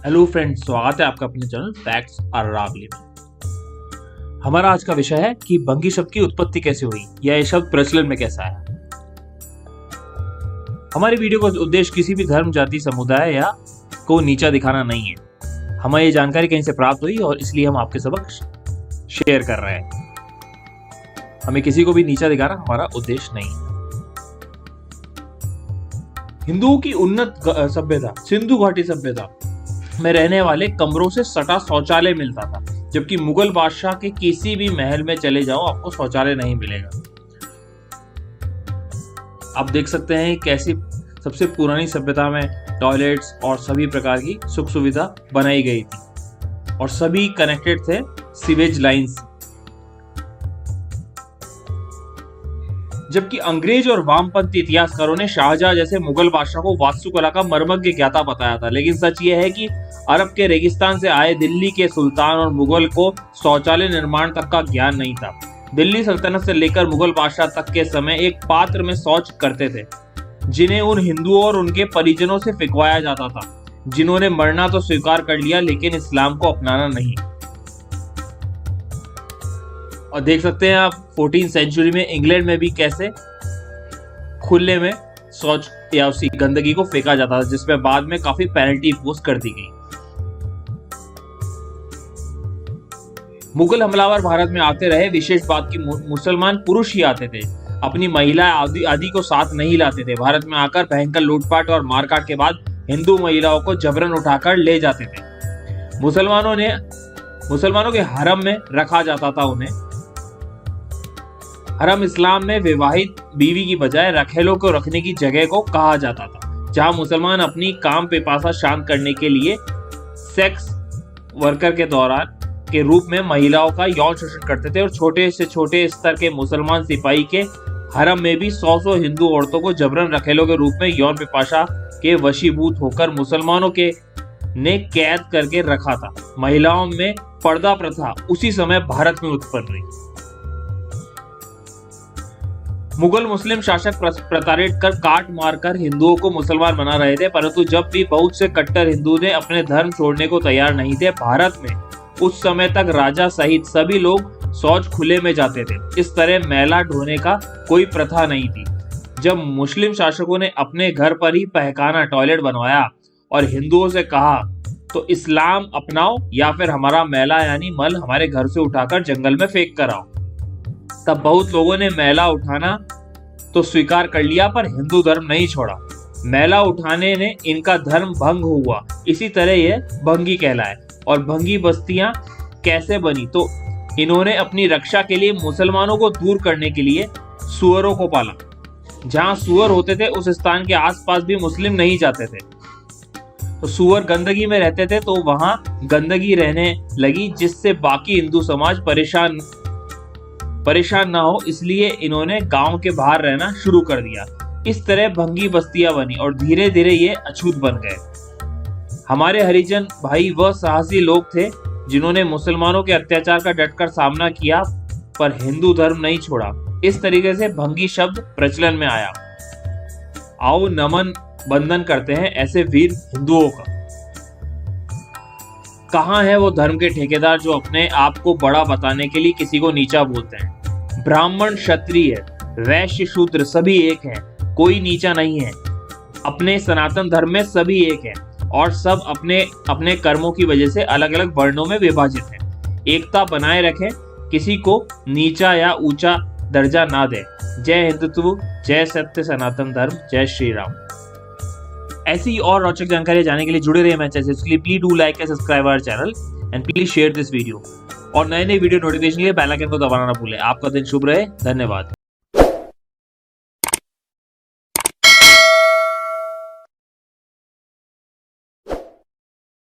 Hello friends, स्वागत है आपका अपने चैनल फैक्ट्स अरावली में। हमारा आज का विषय है कि भंगी शब्द की उत्पत्ति कैसे हुई या ये शब्द प्रचलन में कैसा आया। हमारी वीडियो का उद्देश्य किसी भी धर्म, जाति, समुदाय या को नीचा दिखाना नहीं है। हमें ये जानकारी कहीं से प्राप्त हुई और इसलिए हम आपके समक्ष शेयर कर रहे हैं। हमें किसी को भी नीचा दिखाना हमारा उद्देश्य नहीं है। हिंदुओं की उन्नत सभ्यता सिंधु घाटी सभ्यता में रहने वाले कमरों से सटा शौचालय मिलता था, जबकि मुगल बादशाह के किसी भी महल में चले जाओ आपको शौचालय नहीं मिलेगा। आप देख सकते हैं कैसी सबसे पुरानी सभ्यता में टॉयलेट्स और सभी प्रकार की सुख सुविधा बनाई गई थी और सभी कनेक्टेड थे सीवेज लाइंस। जबकि अंग्रेज और वामपंथी इतिहासकारों ने शाहजहां जैसे मुगल बादशाह को वास्तुकला का मर्मज्ञ ज्ञाता बताया था, लेकिन सच यह है कि अरब के रेगिस्तान से आए दिल्ली के सुल्तान और मुगल को शौचालय निर्माण तक का ज्ञान नहीं था। दिल्ली सल्तनत से लेकर मुगल बादशाह तक के समय एक पात्र में शौच करते थे, जिन्हें उन हिंदुओं और उनके परिजनों से फिकवाया जाता था, जिन्होंने मरना तो स्वीकार कर लिया लेकिन इस्लाम को अपनाना नहीं। और देख सकते हैं आप 14वीं सेंचुरी में इंग्लैंड में भी कैसे खुले में शौच या उसी गंदगी को फेंका जाता था, जिसमें बाद में काफी पेनल्टी इम्पोज कर दी गई। मुगल हमलावर भारत में आते रहे। विशेष बात की मुसलमान पुरुष ही आते थे, अपनी महिला आदि को साथ नहीं लाते थे। भारत में आकर भयंकर लूटपाट और मारकाट के बाद हिंदू महिलाओं को जबरन उठाकर ले जाते थे। मुसलमानों के हरम में रखा जाता था उन्हें। हरम इस्लाम में विवाहित बीवी की बजाय रखेलों को रखने की जगह को कहा जाता था, जहां मुसलमान अपनी काम पिपासा शांत करने के लिए सेक्स वर्कर के दौरान के रूप में महिलाओं का यौन शोषण करते थे। और छोटे से छोटे स्तर के मुसलमान सिपाही के हरम में भी 100 हिंदू औरतों को जबरन रखेलों के रूप में यौन पिपासा के वशीभूत होकर मुसलमानों के ने कैद करके रखा था। महिलाओं में पर्दा प्रथा उसी समय भारत में उत्पन्न हुई। मुगल मुस्लिम शासक प्रताड़ित कर काट मार कर हिंदुओं को मुसलमान बना रहे थे, परंतु जब भी बहुत से कट्टर हिंदू ने अपने धर्म छोड़ने को तैयार नहीं थे। भारत में उस समय तक राजा सहित सभी लोग शौच खुले में जाते थे। इस तरह मैला ढोने का कोई प्रथा नहीं थी। जब मुस्लिम शासकों ने अपने घर पर ही पहखाना टॉयलेट बनवाया और हिंदुओं से कहा तो इस्लाम अपनाओ या फिर हमारा मैला यानी मल हमारे घर से उठाकर जंगल में फेंक कर आओ, तब बहुत लोगों ने मैला उठाना तो स्वीकार कर लिया पर हिंदू धर्म नहीं छोड़ा। मैला उठाने ने इनका धर्म भंग हुआ। इसी तरह यह भंगी कहलाए। और भंगी बस्तियां कैसे बनी, तो इन्होंने अपनी रक्षा के लिए मुसलमानों को दूर करने के लिए सुअरों को पाला। जहां सुअर होते थे उस स्थान के आसपास भी मुस्लिम नहीं जाते थे, तो सुअर गंदगी में रहते थे तो वहां गंदगी रहने लगी, जिससे बाकी हिंदू समाज परेशान ना हो, इसलिए इन्होंने गांव के बाहर रहना शुरू कर दिया। इस तरह भंगी बस्तियां बनी और धीरे धीरे ये अछूत बन गए। हमारे हरिजन भाई वह साहसी लोग थे जिन्होंने मुसलमानों के अत्याचार का डटकर सामना किया पर हिंदू धर्म नहीं छोड़ा। इस तरीके से भंगी शब्द प्रचलन में आया। आओ नमन बंदन करते हैं ऐसे वीर हिंदुओं का। कहां है वो धर्म के ठेकेदार जो अपने आप को बड़ा बताने के लिए किसी को नीचा बोलते हैं। ब्राह्मण, क्षत्रिय, वैश्य, शूद्र सभी एक हैं, कोई नीचा नहीं है। अपने सनातन धर्म में सभी एक हैं और सब अपने अपने कर्मों की वजह से अलग अलग वर्णों में विभाजित हैं। एकता बनाए रखें, किसी को नीचा या ऊंचा दर्जा ना दें। जय हिंदुत्व, जय सत्य सनातन धर्म, जय श्री राम। ऐसी और रोचक जानकारी जानने के लिए जुड़े रहिए हमारे चैनल से। इसलिए please do like and subscribe our channel and please share this video. और नए वीडियो नोटिफिकेशन के लिए बेल आइकन को दबाना ना भूलें। आपका दिन शुभ रहे। धन्यवाद।